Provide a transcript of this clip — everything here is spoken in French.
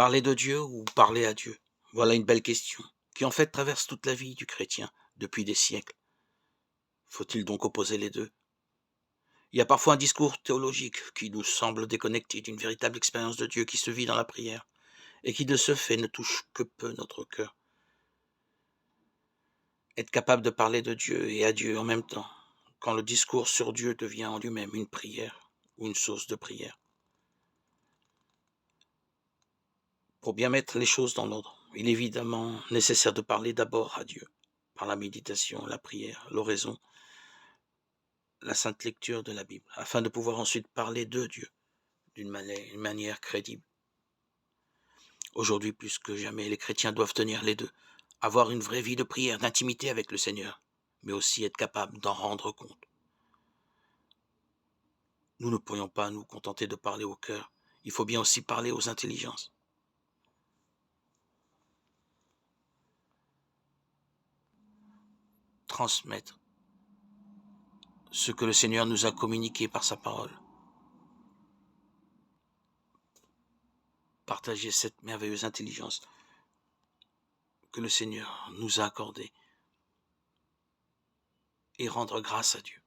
Parler de Dieu ou parler à Dieu? Voilà une belle question, qui en fait traverse toute la vie du chrétien depuis des siècles. Faut-il donc opposer les deux? Il y a parfois un discours théologique qui nous semble déconnecté d'une véritable expérience de Dieu qui se vit dans la prière, et qui de ce fait ne touche que peu notre cœur. Être capable de parler de Dieu et à Dieu en même temps, quand le discours sur Dieu devient en lui-même une prière ou une source de prière. Pour bien mettre les choses dans l'ordre, il est évidemment nécessaire de parler d'abord à Dieu, par la méditation, la prière, l'oraison, la sainte lecture de la Bible, afin de pouvoir ensuite parler de Dieu d'une manière crédible. Aujourd'hui, plus que jamais, les chrétiens doivent tenir les deux, avoir une vraie vie de prière, d'intimité avec le Seigneur, mais aussi être capable d'en rendre compte. Nous ne pourrions pas nous contenter de parler au cœur, il faut bien aussi parler aux intelligences. Transmettre ce que le Seigneur nous a communiqué par sa parole. Partager cette merveilleuse intelligence que le Seigneur nous a accordée et rendre grâce à Dieu.